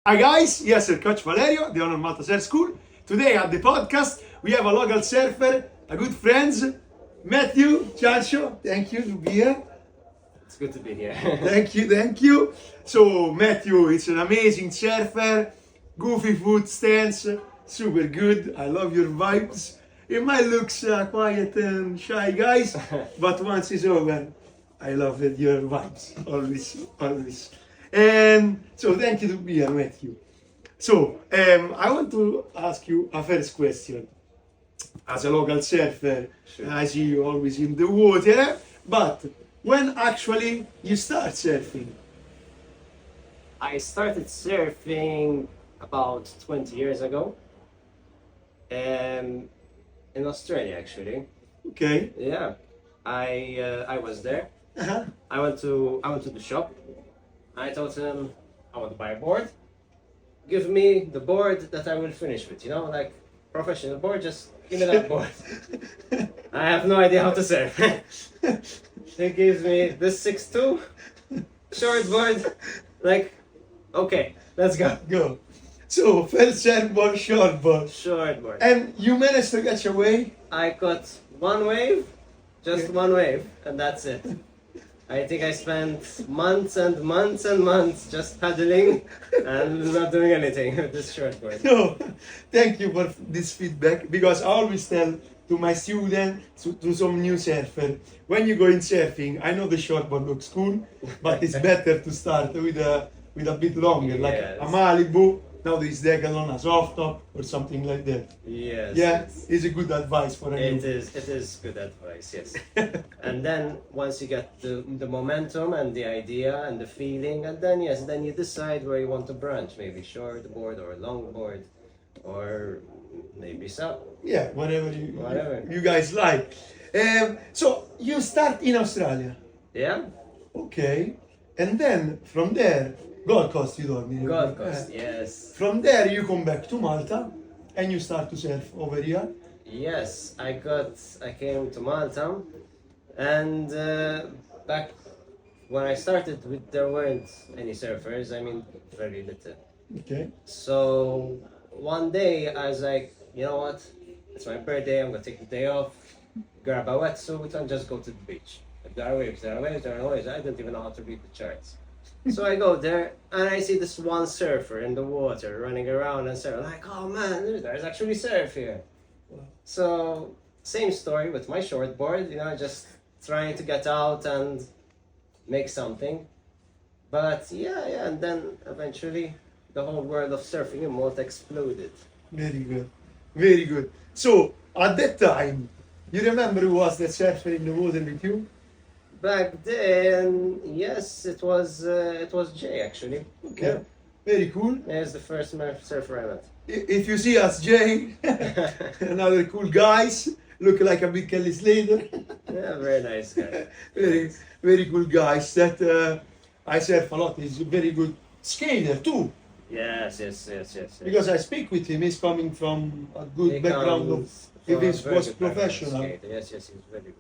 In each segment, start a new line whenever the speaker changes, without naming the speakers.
Hi guys, yes, Coach Valerio, the owner of Malta Surf School. Today at the podcast, we have a local surfer, a good friend, Matthew Ciancio. Thank you to be here.
It's good to be here.
Thank you. So Matthew is an amazing surfer, goofy foot stance, super good. I love your vibes. It might look quiet and shy, guys, but once it's over, I love it, your vibes, always. And so thank you to be here, Matthew. So I want to ask you a first question. As a local surfer,
Sure.
I see you always in the water, but when actually you start surfing?
I started surfing about 20 years ago. In Australia, actually.
Okay.
Yeah, I was there.
Uh-huh.
I went to the shop. I told him I want to buy a board. Give me the board that I will finish with. You know, like professional board. Just give me that board. I have no idea how to surf. He gives me this 6'2" short board. Like, okay, let's go.
Go. So first surfboard, shortboard.
Short board.
And you managed to catch a wave?
I caught one wave, just one wave, and that's it. I think I spent months and months and months just paddling and not doing anything with this shortboard.
No, thank you for this feedback, because I always tell to my students, to some new surfer, when you go in surfing, I know the shortboard looks cool, but it's better to start with a bit longer, like
Yes.
a Malibu. Now this Decathlon, a soft top or something like that.
Yes.
Yeah, it's a good advice for a new.
It is good advice, yes. And then once you get the momentum and the idea and the feeling, and then yes, then you decide where you want to branch, maybe short board or long board, or maybe sub.
Yeah, whatever
Whatever.
you guys like. So you start in Australia,
Yeah?
okay, and then from there, Gold Coast, you told me.
Gold Coast, yes.
From there, you come back to Malta, and you start to surf over here.
Yes, I came to Malta, and back when I started, there weren't any surfers. I mean, very little.
Okay.
So one day I was like, you know what? It's my birthday. I'm gonna take the day off, grab a wetsuit, and just go to the beach. If there are waves, there are waves, there are waves. I don't even know how to read the charts. So I go there and I see this one surfer in the water running around and surfing. Like, oh man, there's actually surf here. So same story with my shortboard, you know, just trying to get out and make something. But yeah, and then eventually the whole world of surfing in Malta exploded.
Very good. Very good. So at that time, you remember who was the surfer in the water with you?
Back then, yes, it was Jay actually.
Okay.
Yeah.
Very cool.
He's the first surfer I met.
If you see us, Jay, another cool guys, look like a big Kelly Slater.
Yeah, very nice guy.
Very cool guys. That I surf a lot. He's a very good skater too.
Yes.
Because I speak with him. He's coming from a good
He
background of.
comes
If
from a
he's
very
was
good background as a
professional.
skater. Yes, he's very good.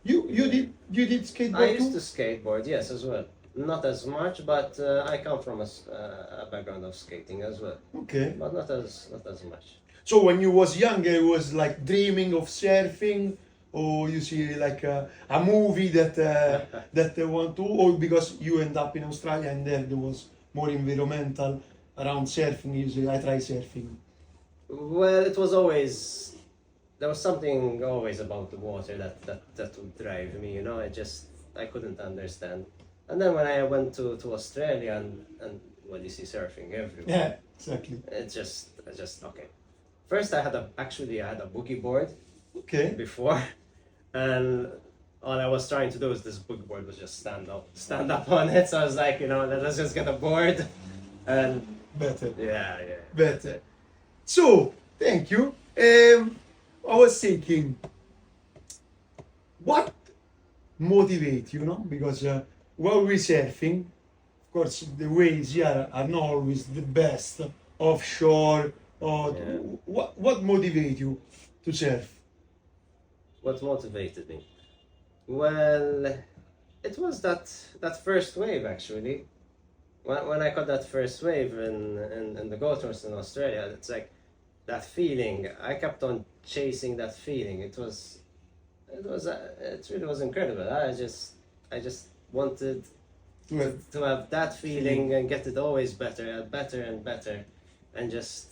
You did skateboard
I
too?
used to skateboard, yes, as well. Not as much, but I come from a background of skating as well,
Okay.
but not as much.
So when you was younger, it was like dreaming of surfing, or you see like a movie that they want to, or because you end up in Australia and there was more environmental around surfing. You say, I try surfing.
Well, there was something always about the water that would drive me, you know. I couldn't understand. And then when I went to Australia and well, you see surfing everywhere.
Yeah, exactly.
It's just okay. First, I had a boogie board
Okay.
before, and all I was trying to do is this boogie board was just stand up on it. So I was like, you know, let's just get a board, and
Better.
yeah.
Better. So, thank you. I was thinking, what motivates you, know? Because while we're surfing, of course, the waves here are not always the best offshore. Or
Yeah.
what motivates you to surf?
What motivated me? Well, it was that first wave actually. when I caught that first wave in the Gold Coast in Australia, it's like that feeling. I kept on chasing that feeling. It really was incredible. I just wanted to have that feeling and get it always better and better and better, and just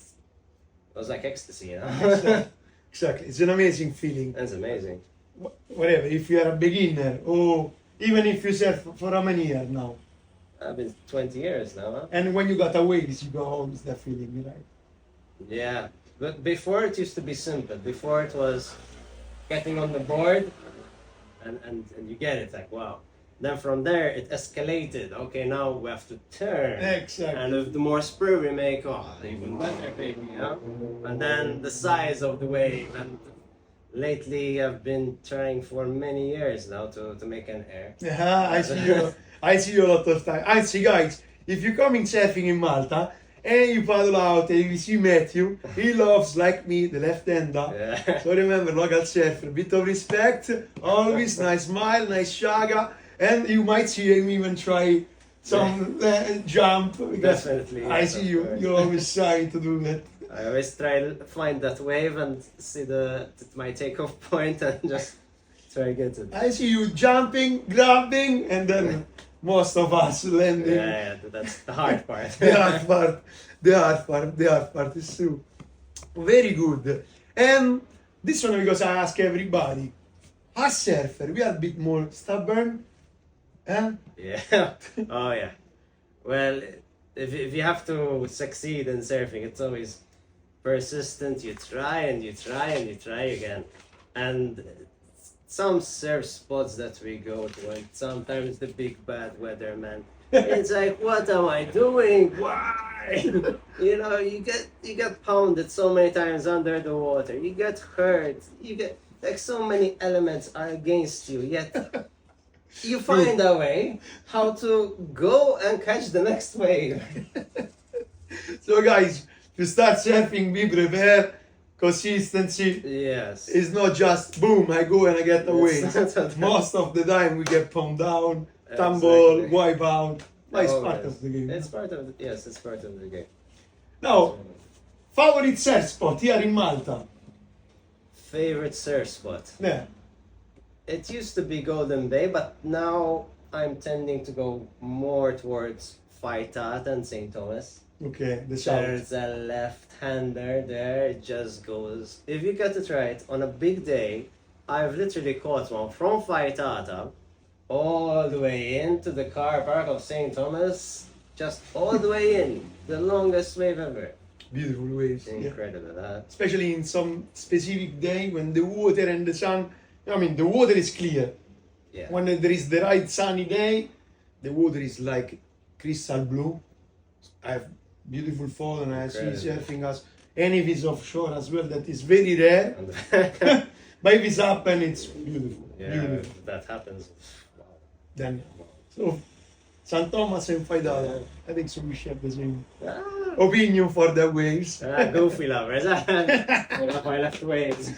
it was like ecstasy, you know.
Exactly. It's an amazing feeling.
That's amazing.
Whatever, if you are a beginner, or even if you surf for how many years now?
I've been 20 years now, huh?
And when you got a waves, you go home with that feeling, right?
Yeah, but before it used to be simple. Before it was getting on the board and you get it, like, wow. Then from there, it escalated. Okay, now we have to turn.
Exactly.
And with the more spur we make, oh, even better, baby, you know? And then the size of the wave. And lately, I've been trying for many years now to make an air.
Yeah, I see you. I see you a lot of time. I see, guys, if you're coming surfing in Malta and you paddle out and you see Matthew, he loves, like me, the left-hander.
Yeah.
So remember, local surfer, bit of respect, always nice smile, nice shaga, and you might see him even try some jump. Because
Definitely.
I see you. You're always trying to do that.
I always try to find that wave and see my takeoff point and just try to get it.
I see you jumping, grabbing, and then most of us landing.
Yeah, that's the hard part.
The hard part is true. Very good. And this one, because I ask everybody, as surfer, we are a bit more stubborn. Eh?
Yeah. Oh yeah. Well, if you have to succeed in surfing, it's always persistent. You try and you try and you try again. And some surf spots that we go to, and sometimes the big bad weather, man. It's like, what am I doing? Why? You know, you get pounded so many times under the water. You get hurt. You get like so many elements are against you. Yet you find a way how to go and catch the next wave.
So guys, to start surfing, be prepared. Consistency.
Yes.
It's not just boom, I go and I get away.
It's
Most of the time we get pumped down, tumble,
Exactly.
wipe out. But it's
Oh,
part
yes.
of the game.
It's part of it's part of the game.
Now, favorite surf spot here in Malta?
Favorite surf spot.
Yeah.
It used to be Golden Bay, but now I'm tending to go more towards Faitata and St. Thomas.
Okay, the south.
There's a left-hander there. It just goes. If you get it right on a big day, I've literally caught one from Faitata all the way into the car park of St. Thomas, just all the way in. The longest wave ever.
Beautiful waves. Yeah.
Incredible, huh?
Especially in some specific day when the water and the sun, I mean, the water is clear.
Yeah.
When there is the right sunny day, the water is like crystal blue. I have beautiful photo and I see
Incredible.
surfing us. And if it's offshore as well, that is very rare. But if it's up and it's beautiful.
Yeah,
Beautiful.
if that happens. Wow.
Then, so, St. Thomas and Faidala,
Yeah.
I think so we share the same
Ah,
opinion for the waves.
goofy lovers. I left waves.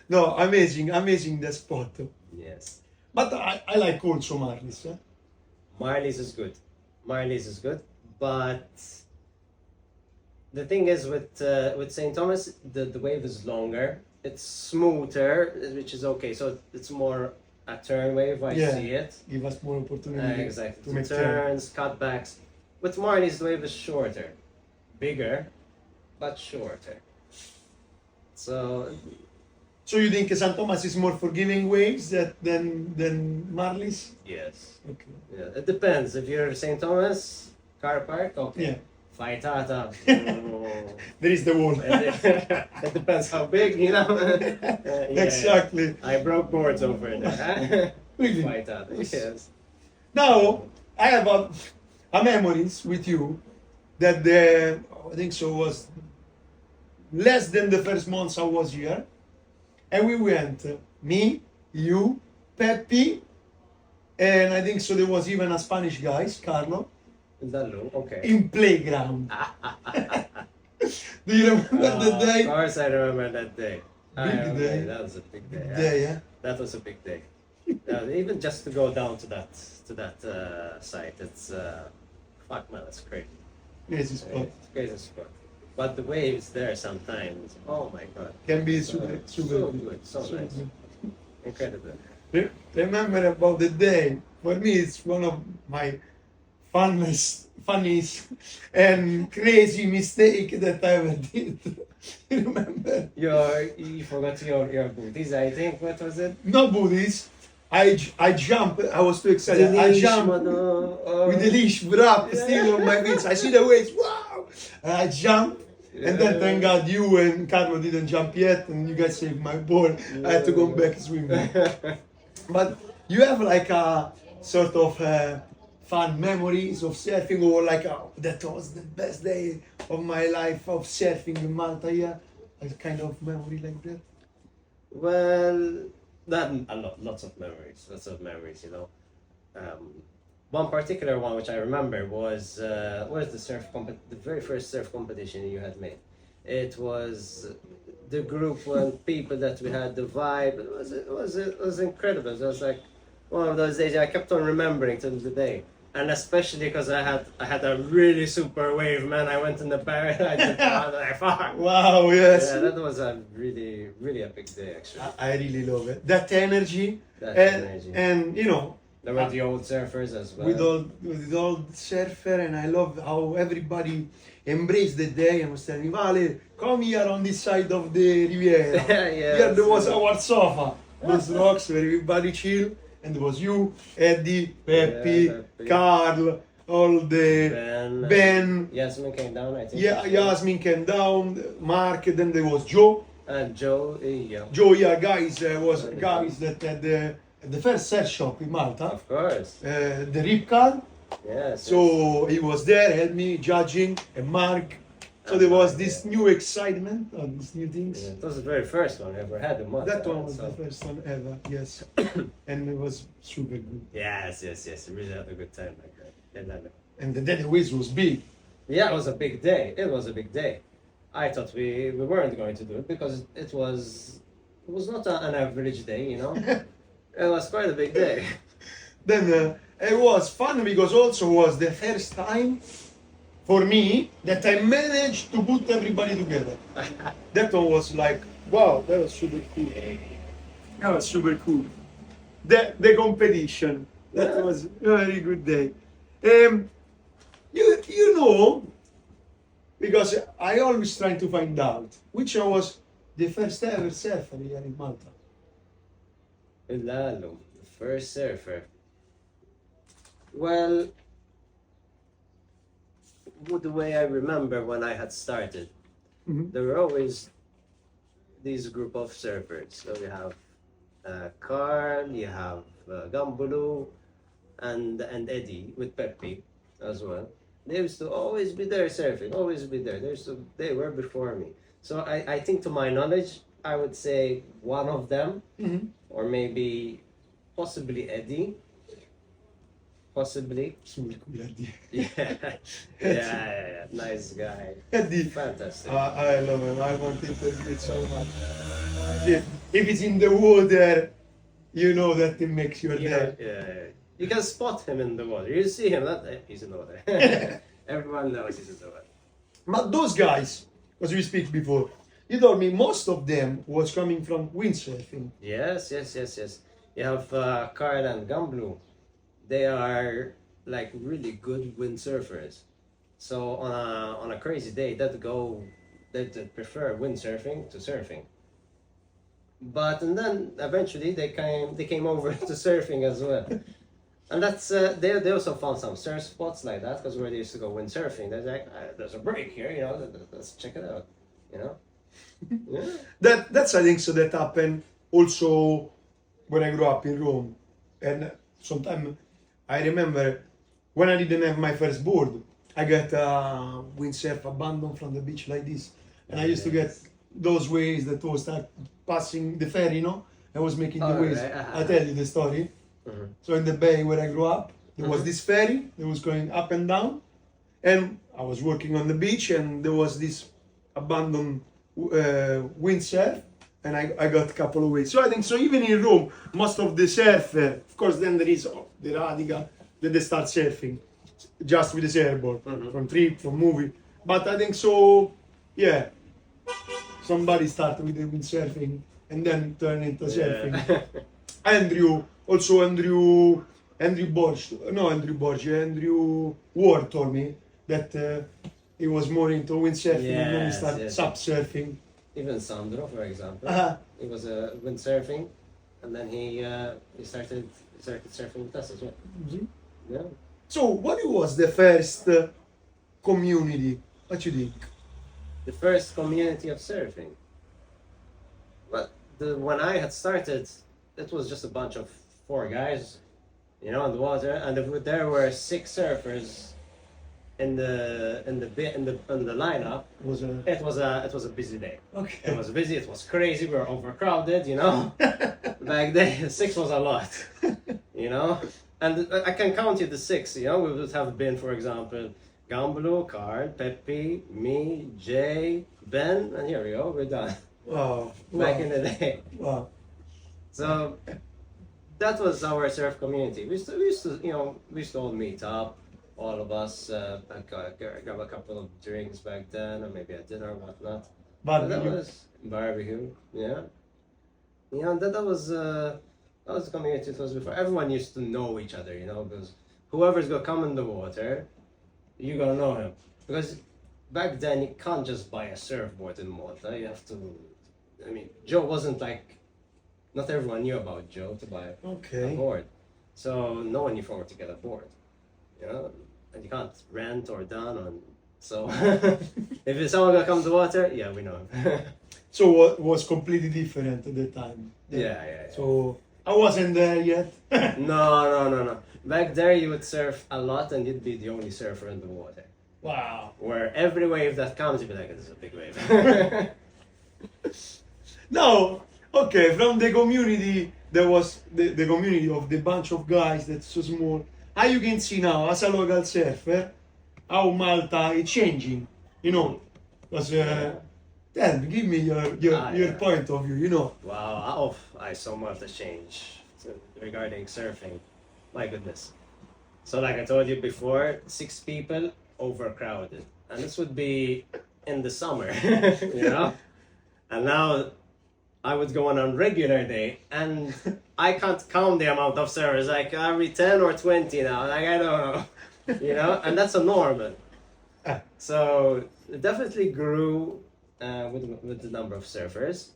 No, amazing the spot.
Yes.
But I like also Marlies. Eh?
Marley's is good. Marley's is good, but the thing is with St. Thomas, the wave is longer. It's smoother, which is okay. So it's more a turn wave. I
Yeah.
see it.
Give us more opportunity
Exactly.
to make
Turns, cutbacks. With Marley's, the wave is shorter, bigger, but shorter. So
So you think St. Thomas is more forgiving waves than Marlies?
yes.
Okay.
Yeah, it depends. If you're St. Thomas, car park, okay.
Yeah.
Faitata.
There is the wall.
It depends how big, you know. Yeah.
Exactly.
I broke boards over there.
Really?
Faitata, yes.
Now, I have a memories with you that I think so was less than the first months I was here. And we went, me, you, Pepe, and I think so there was even a Spanish guy, Carlo,
Is that low? Okay.
in playground. Do you remember the day?
Of course I remember that day. I
Big
remember
day.
That was a big day.
Day, yeah?
That was a big day. Even just to go down to that site, it's fuck man, it's crazy.
Crazy spot.
It's crazy spot. But the waves there sometimes, oh my god,
Can be super
so
good.
good, so
Super
nice,
good.
incredible.
Remember about the day. For me, it's one of my funniest and crazy mistake that I ever did. You remember?
You forgot your booties, I think. What was it?
No booties. I jump. I was too excited. I jump with the leash wrap still on my wings. I see the waves. Wow! And I jump. And then thank God you and Carlo didn't jump yet, and you guys saved my ball. I had to go back swimming. But you have like a sort of fun memories of surfing, or like that was the best day of my life of surfing in Malta. Yeah, a kind of memory like that.
Well, that lots of memories. You know, one particular one which I remember was the very first surf competition you had made. It was the group and people that we had, the vibe. It was incredible. It was like one of those days I kept on remembering till the day. And especially because I had a really super wave, man. I went in the barrier and I did like fuck.
Wow, yes.
Yeah, that was a really epic day actually.
I really love it. That energy.
Energy.
And you know,
There were the old surfers as well.
with all the surfer, and I love how everybody embraced the day and was telling me, Vale, come here on this side of the Riviera.
Yeah,
Here there was our sofa. Those rocks where everybody chill, and there was you, Eddie, Peppy, Carl, all the Ben.
Yasmin came down, I think.
Yeah, Yasmin came down, Mark, then there was Joe.
And Joe, yeah.
Joe, yeah, guys that had the first surf shop in Malta.
Of course.
The Rip Car.
Yes.
So he was there, helped me judging, and Mark. So there was this new excitement on these new things.
Yeah, it was the very first one I ever had in Malta.
That one was the first one ever, yes. And it was super good.
Yes. We really had a good time like that.
And the day the waves was big.
Yeah, it was a big day. I thought we weren't going to do it because it was not an average day, you know. It was quite a big day.
Then it was fun because also was the first time for me that I managed to put everybody together. That one was like, wow, that was super cool. That was super cool. The competition, that was a very good day. You know, because I always try to find out which one was the first ever surfer here in Malta.
Lalo, the first surfer. Well, the way I remember when I had started, there were always these group of surfers. So you have Carl, you have Gambulu, and Eddie with Pepe as well. They used to always be there surfing, always be there. They were before me. So I think to my knowledge, I would say one of them, or maybe possibly Eddie. Possibly.
Super cool Eddie.
Yeah. Nice guy.
Eddie.
Fantastic.
I love him. I want him to do it so much. If it's in the water, you know that it makes your day.
Yeah. You can spot him in the water. You see him, he's in the water. Everyone knows he's in the water.
But those guys, as we speak before, you told me most of them was coming from windsurfing.
Yes. You have Carl and Gamblu. They are like really good windsurfers. So on a crazy day, they'd prefer windsurfing to surfing. And then eventually they came over to surfing as well. And that's they also found some surf spots like that because where they used to go windsurfing, they're like, there's a break here, you know, let's check it out, you know. Yeah.
That's I think so that happened also when I grew up in Rome, and sometimes I remember when I didn't have my first board, I got a windsurf abandoned from the beach like this, and I used to get those waves that was start passing the ferry, you know. I was making the waves.
Right.
I tell you the story. So in the bay where I grew up, there was this ferry that was going up and down, and I was working on the beach, and there was this abandoned windsurf and I got a couple of waves. So I think so even in Rome, most of the surfer, of course, then there is the radical that they start surfing just with the surfboard from trip, from movie. But I think so, yeah. Somebody started with the windsurfing and then turned into surfing. Andrew Ward told me that he was more into windsurfing and then he started sub surfing.
Even Sandro, for example, he was windsurfing, and then he started surfing with us as well. Yeah.
So, what was the first community? What you think?
The first community of surfing. Well, when I had started, it was just a bunch of 4 guys, you know, on the water, and there were 6 surfers in the lineup. It was a busy day.
Okay.
It was busy. It was crazy. We were overcrowded, you know. Back then, 6 was a lot, you know. And I can count you the 6. You know, we would have been, for example, Gambolo, Carl, Pepe, me, Jay, Ben, and here we go. We're done.
Wow.
Back in the day.
Wow.
So that was our surf community. We used to all meet up, all of us, grab a couple of drinks back then, or maybe a dinner or whatnot. But that was barbecue, yeah. You know, that was the community. It was before. Everyone used to know each other, you know, because whoever's gonna come in the water, you're gonna know him. Because back then you can't just buy a surfboard in Malta. You have to. I mean, Joe wasn't like. Not everyone knew about Joe to buy a board, so no one knew from where to get a board, you know, and you can't rent or down on. So if someone gonna come to water, yeah, we know him.
So what was completely different at the time?
Yeah.
So I wasn't there yet.
No. Back there you would surf a lot and you'd be the only surfer in the water.
Wow.
Where every wave that comes, you'd be like, this is a big wave.
No. Okay, from the community, there was the community of the bunch of guys that's so small. How you can see now, as a local surfer, how Malta is changing, you know. Because, give me your point of view, you know.
Wow, I saw Malta change regarding surfing. My goodness. So like I told you before, 6 people, overcrowded. And this would be in the summer, you know. And now I would go on a regular day, and I can't count the amount of surfers. Like every 10 or 20 now. Like I don't know, you know. And that's a normal. So it definitely grew with the number of surfers,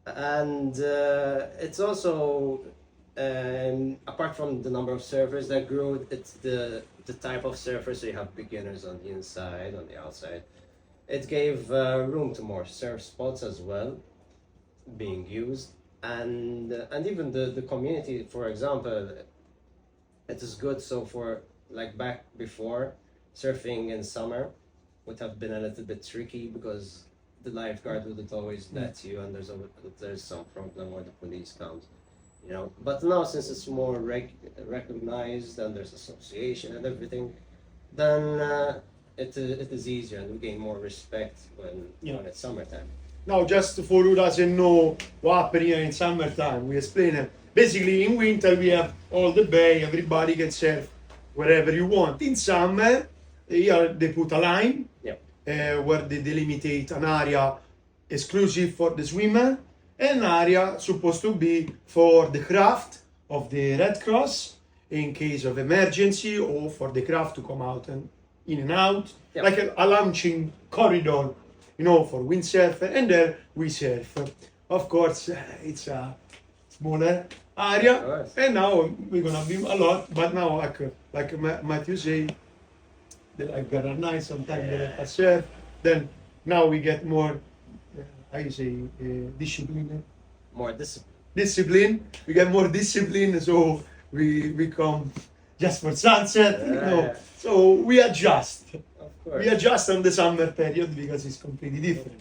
and it's also apart from the number of surfers that grew, it's the type of surfers. So you have beginners on the inside, on the outside. It gave room to more surf spots as well being used, and even the community, for example, it is good. So for like back before, surfing in summer would have been a little bit tricky because the lifeguard wouldn't always let you, and there's some problem where the police comes, you know. But now since it's more recognized and there's association and everything, then it is easier and we gain more respect when it's summertime.
Now, just for who doesn't know what happens here in summertime, we explain it. Basically, in winter we have all the bay, everybody can surf wherever you want. In summer, here they put a line where they delimitate an area exclusive for the swimmer, and an area supposed to be for the craft of the Red Cross in case of emergency, or for the craft to come out and in and out, like a launching corridor, you know, for windsurfer, and there we surf. Of course, it's a smaller area, and now we're gonna be a lot, but now, like Matthew say, the lifeguard are nice, sometimes they let us surf, then now we get more, how you say, discipline.
More discipline.
Discipline, we get more discipline, so we come just for sunset, you know, so we adjust. We adjust on the summer period because it's completely different.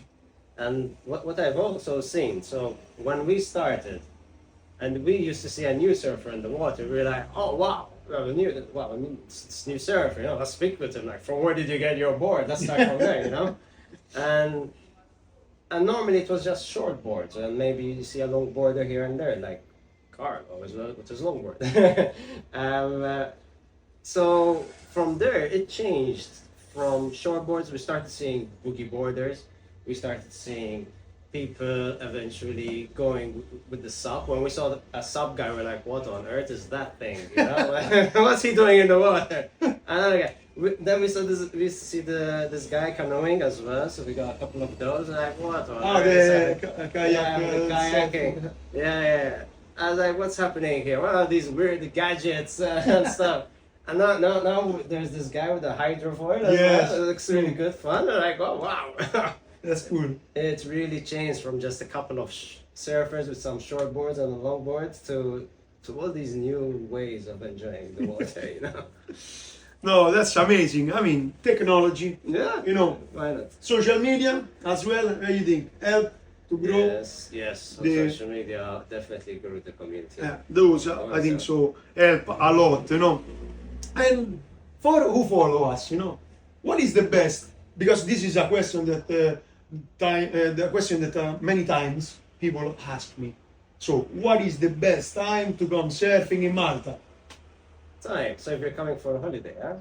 And what I've also seen, so when we started, and we used to see a new surfer in the water, we were like, oh wow, we have a new surfer, you know, let's speak with him, like, from where did you get your board? Let's start from there, you know? And And normally it was just short boards, and maybe you see a long boarder here and there, like Carl, which is longboard. So from there, it changed. From shortboards, we started seeing boogie boarders. We started seeing people eventually going with the sub. When we saw a sub guy, we're like, what on earth is that thing? You know, what's he doing in the water? Another guy. Then we saw this. We used to see this guy canoeing as well. So we got a couple of those. And like, what on earth? Kayaking. Yeah. I was like, what's happening here? What are these weird gadgets and stuff? And now there's this guy with a hydrofoil. It looks really good fun. And like, oh wow.
That's cool.
It's really changed from just a couple of surfers with some short boards and long boards to all these new ways of enjoying the water, you know.
No, that's amazing. I mean, technology.
Yeah.
You know,
why not?
social media as well. What do you think? Help to grow?
Yes. Social media definitely grew the community.
Yeah, those I think so help a lot, you know. And for who follow us, you know, what is the best? Because this is a question that many times people ask me. So, what is the best time to come surfing in Malta?
Time. So if you're coming for a holiday, huh?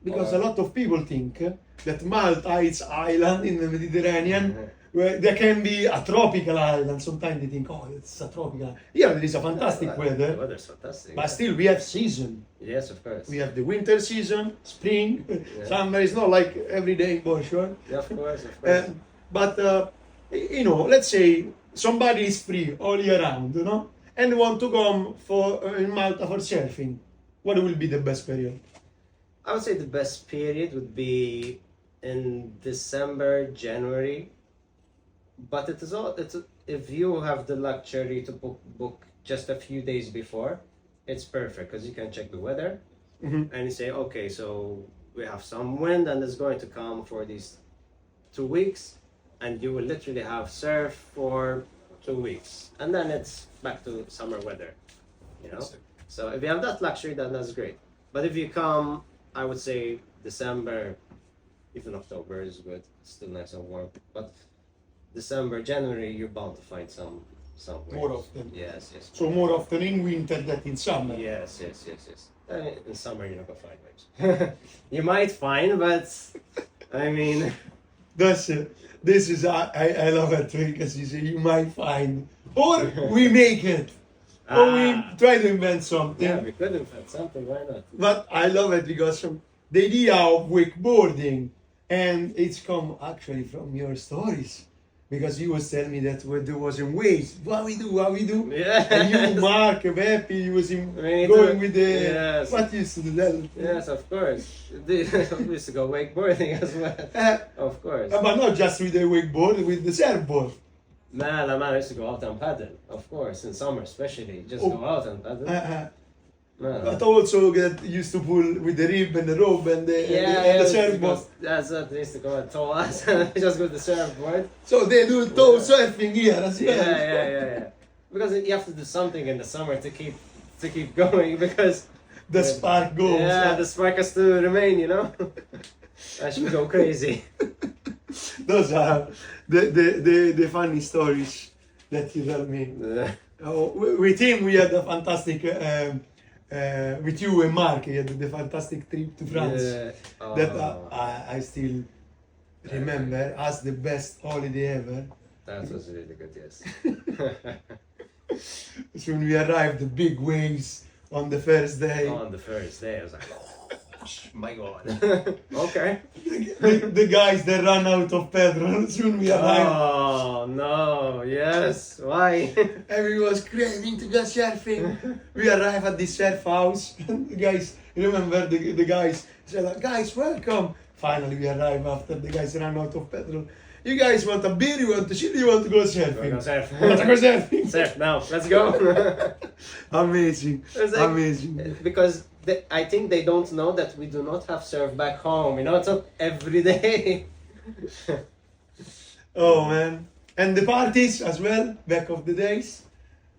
Because a lot of people think that Malta is island in the Mediterranean, where there can be a tropical island. Sometimes they think, oh, it's a tropical. Yeah, there is a fantastic weather.
The weather's fantastic.
But still, we have season.
Yes, of course.
We have the winter season, spring, summer. It's not like every day for sure.
Yeah, of course.
But you know, let's say somebody is free all year round, you know, and want to come for in Malta for surfing. What will be the best period?
I would say the best period would be in December, January. But if you have the luxury to book just a few days before, it's perfect because you can check the weather and you say, okay, so we have some wind and it's going to come for these 2 weeks, and you will literally have surf for 2 weeks, and then it's back to summer weather, you know. So if you have that luxury, then that's great. But if you come, I would say December, even October is good. It's still nice and warm, but December, January, you're bound to find some waves.
More often.
Yes.
So more often in winter than in summer.
Yes. In summer, you're not gonna find waves. You might find, but I mean,
This is I love it because you say you might find, or we make it, or we try to invent something.
Yeah, we could invent something. Why not?
But I love it because the idea of wakeboarding, and it's come actually from your stories. Because you was telling me that when there wasn't waves, what we do.
Yeah.
And you, Mark, Pepe, you was going with the... What used to do that?
Yes, of course. We used to go wakeboarding as well. Of course.
But not just with the wakeboard, with the surfboard.
Man, I used to go out and paddle. Of course, in summer especially. Just go out and paddle.
But also get used to pull with the rib and the rope and the surfboard.
That's what they used to go and tow us and just go to the surfboard.
So they do tow surfing here as well.
Yeah. Because you have to do something in the summer to keep going because
the spark goes.
Yeah, the spark has to remain, you know. I should go crazy.
Those are the funny stories that you tell me. With him, we had a fantastic. With you and Mark, you had the fantastic trip to France that I still remember as the best holiday ever.
That was really good, yes.
So when we arrived, the big waves on the first day.
On the first day, I was like, oh my God. Okay.
The guys that ran out of petrol soon we arrived.
Oh no, yes, why?
Everyone was craving to go surfing. We arrived at the surf house. The guys, remember the guys said, like, guys, welcome. Finally we arrived after the guys ran out of petrol. You guys want a beer, you want to chill, you want to go surfing?
Go surf.
Want to go surfing?
Surf now, let's go.
Amazing,
like,
amazing.
Because I think they don't know that we do not have surf back home, you know, it's not every day.
Oh man. And the parties as well, back of the days?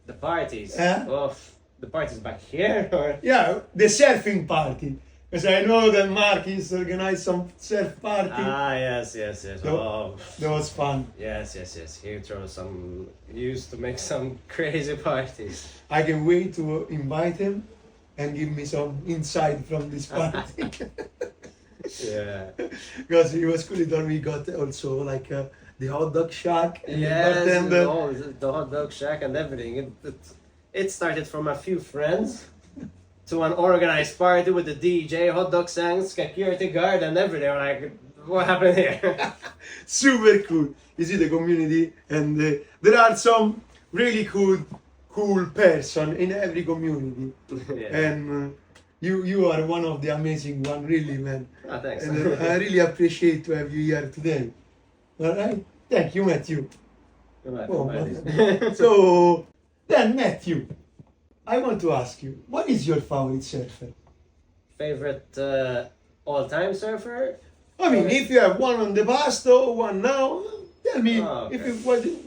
The parties?
Yeah.
Oh, the parties back here? Or?
Yeah, the surfing party. Because I know that Mark is organized some surf party.
Yes. Oh,
That was fun.
yes. He used to make some crazy parties.
I can wait to invite him and give me some insight from this party.
Yeah.
Because he was cool. Then we got also like the hot dog shack and
Yes,
the bartender.
the hot dog shack and everything. It started from a few friends to an organized party with the DJ, hot dog stands, security guard, and everything. We're like, what happened here?
Super cool. You see the community, and there are some really cool person in every community.
Yeah.
And you are one of the amazing one, really, man.
Oh, thanks.
And I really appreciate to have you here today. All right, thank you, Matthew.
Right.
So then, Matthew, I want to ask you, what is your favorite surfer?
Favorite all-time surfer?
I mean, if you have one on the past or one now, tell me
Oh, okay.
if you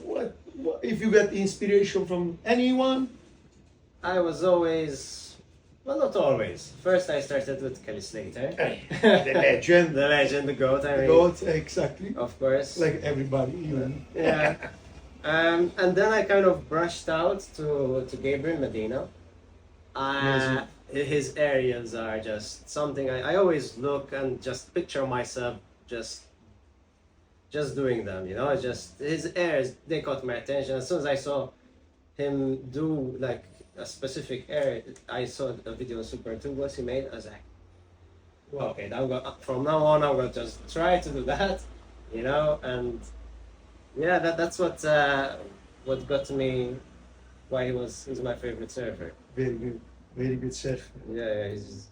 what if you get inspiration from anyone.
I was always, well, not always. First, I started with Kelly Slater.
The legend,
The legend, the GOAT, I mean.
God, exactly.
Of course.
Like everybody, even.
Yeah. And then I kind of brushed out to Gabriel Medina.
Amazing.
His aerials are just something I always look and just picture myself just doing them, you know. Just his airs, they caught my attention. As soon as I saw him do like a specific air, I saw a video on Super Tubos he made. I was like,
Wow.
okay, from now on I'm gonna just try to do that, you know. And yeah, that's what got me why he's my favorite surfer.
Very good surfer.
Yeah, he's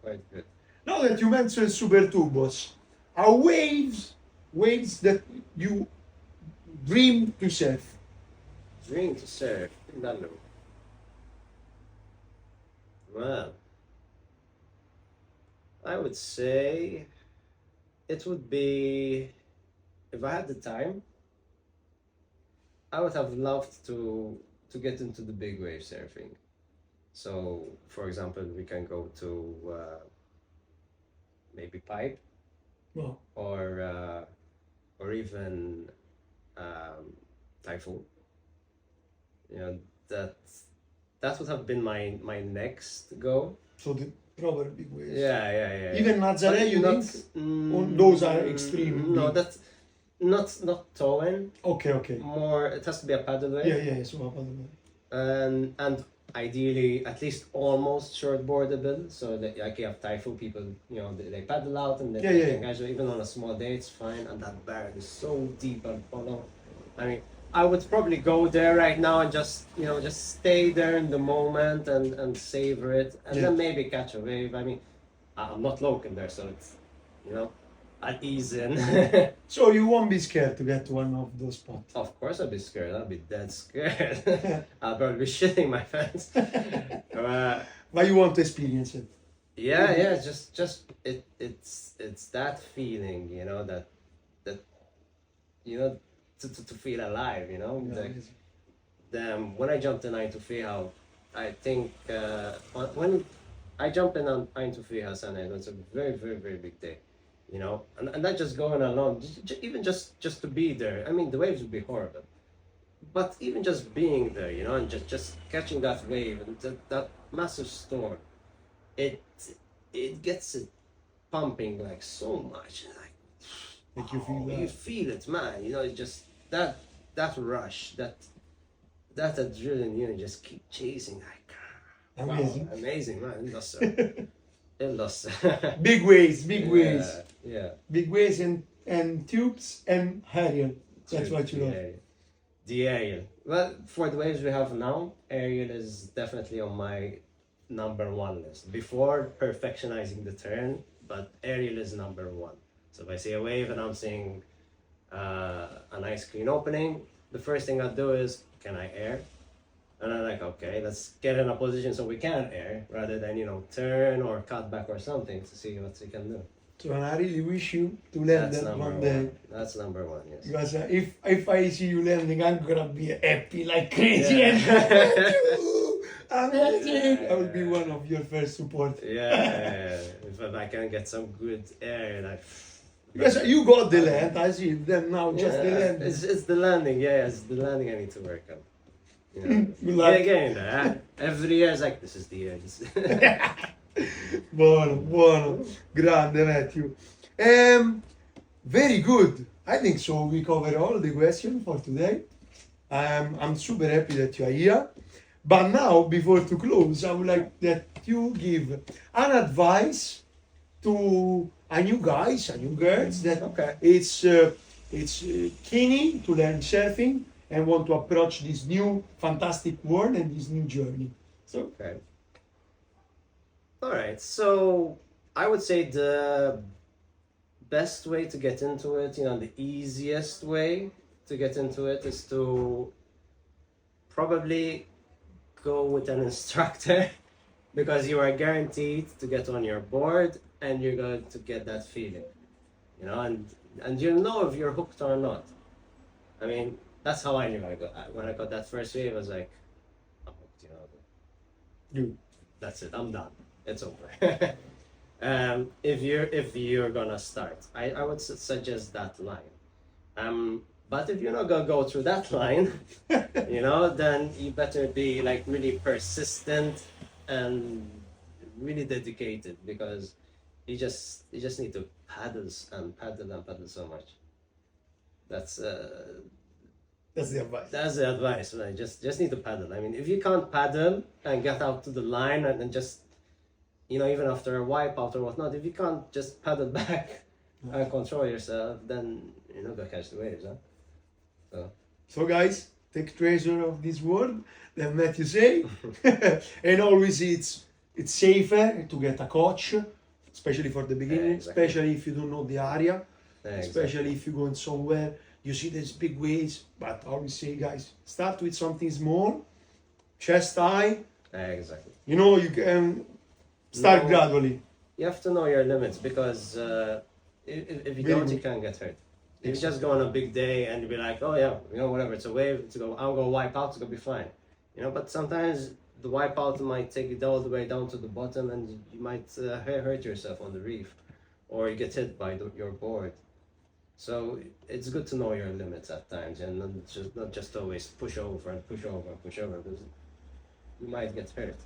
quite good.
Now that you mentioned Super Tubos, are waves that you dream to surf?
Dream to surf, Lalo. Well, I would say it would be, if I had the time, I would have loved to get into the big wave surfing. So, for example, we can go to maybe Pipe
Wow.
or even Typhoon. You know, that would have been my next go.
So the proper big waves.
Yeah.
Even Nazaré,
But
you
not,
think? Or those are extreme
No,
big?
that's not towing.
Okay.
More, it has to be a paddle wave.
Yeah. So about the
And ideally at least almost shortboardable, so that like you have Typhoon people, you know, they paddle out and they can casually, even on a small day it's fine, and that barrel is so deep and follow. I mean, I would probably go there right now and just stay there in the moment and savor it, and then maybe catch a wave. I mean, I'm not local there, so it's, you know, I'll ease in.
So you won't be scared to get to one of those spots?
Of course I'll be scared. I'll be dead scared. I'll probably be shitting my pants.
But you want to experience it?
Yeah. Just it's that feeling, you know, that you know, to feel alive, you know.
Yeah,
Like, when I jumped in Eindhoven, I think when I jumped in on Eindhoven, and it was a very, very, very big day. You know, and not just going along, even just to be there. I mean, the waves would be horrible, but even just being there, you know, and just catching that wave and that massive storm, it gets it pumping like so much,
Make you feel
you
that.
feel it, man. You know, it just that rush, that adrenaline, you know, just keep chasing, like
Amazing.
wow, amazing, man. It lost.
Big waves.
Yeah.
Big waves and tubes and aerial. That's what you love.
The aerial. Well, for the waves we have now, aerial is definitely on my number one list. Before perfectionizing the turn, but aerial is number one. So if I see a wave and I'm seeing a nice clean opening, the first thing I'll do is, can I air? And I'm like, okay, let's get in a position so we can air, rather than, you know, turn or cut back or something to see what we can do.
So and I really wish you to land
That's
that
number
one day.
That's number one, yes.
Because if I see you landing, I'm gonna be happy like crazy.
Yeah.
And Amazing! I will be one of your first support.
Yeah. If I can get some good air, like.
Because you got the land, I see them now, just the land.
It's the landing, it's the landing I need to work on. You know,
Good luck.
again, every year it's like, this is the year.
Buono, grande Matthew. Very good. I think so. We cover all the questions for today. I'm super happy that you are here. But now, before to close, I would like that you give an advice to a new guys, a new girls that it's keen to learn surfing and want to approach this new fantastic world and this new journey. So.
Okay. All right. So I would say the best way to get into it, the easiest way to get into it is to probably go with an instructor because you are guaranteed to get on your board and you're going to get that feeling, and you'll know if you're hooked or not. I mean, that's how I knew when I got that first wave. I was like, I'm hooked, That's it. I'm done. It's over. If you're gonna start, I would suggest that line. But if you're not gonna go through that line, then you better be like really persistent and really dedicated because you just need to paddle so much. That's the
advice.
That's the advice, right? Just need to paddle. I mean, if you can't paddle and get out to the line and just, even after a wipeout or whatnot, if you can't just paddle back and control yourself, then you're not gonna catch the waves, huh? So
guys, take treasure of this word that Matthew say, and always it's safer to get a coach, especially for the beginning, especially if you don't know the area, especially if you go in somewhere. You see there's big waves, but I always say, guys, start with something small, chest high.
Exactly.
You can start gradually.
You have to know your limits because if you don't, you can get hurt. If you just go on a big day and you be like, oh yeah, whatever, it's a wave, I'm gonna wipe out, it's gonna be fine. But sometimes the wipeout might take you all the way down to the bottom and you might hurt yourself on the reef, or you get hit by your board. So it's good to know your limits at times and not just always push over because you might get hurt,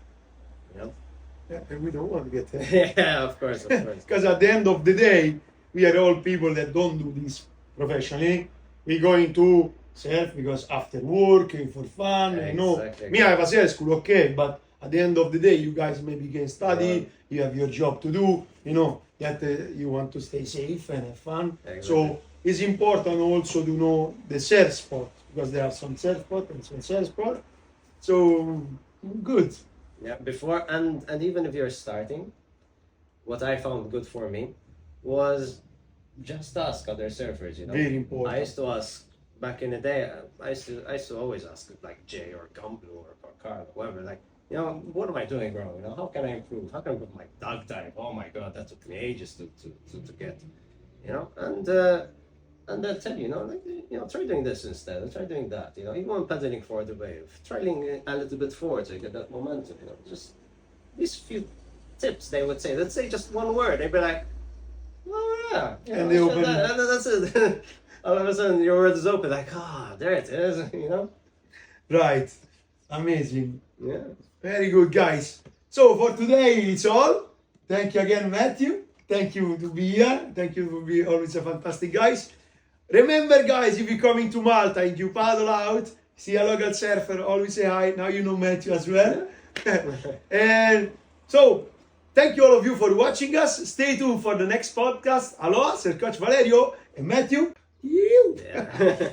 Yeah, and we don't want to get hurt.
Yeah, of course.
Because at the end of the day, we are all people that don't do this professionally. We going to surf because after work, for fun, Me, I have a surf school, okay, but at the end of the day, you guys maybe can study, you have your job to do, that you want to stay safe and have fun. So it's important also to know the surf sport because there are some surf sport and some surf sport. So good.
Yeah, before and even if you're starting, what I found good for me was just ask other surfers.
Very important.
I used to ask back in the day. I used to always ask like Jay or Gumblue or Carl, whoever. Like, what am I doing wrong? How can I improve? How can I improve my dog type? Oh my God, that took me ages to get. And they'll tell you, try doing this instead, try doing that, even when paddling for the wave, trying a little bit forward to get that momentum, just these few tips they would say. Let's say just one word, they'd be like, oh yeah,
and they open
and then that's it. All of a sudden your word is open, like, there it is,
Right, amazing.
Yeah.
Very good, guys. So for today, it's all. Thank you again, Matthew. Thank you to be here. Thank you for being always a fantastic guys. Remember, guys, if you're coming to Malta and you paddle out, see a local surfer, always say hi. Now you know Matthew as well. And so, thank you all of you for watching us. Stay tuned for the next podcast. Aloha, Sir Coach Valerio and Matthew.
Yeah.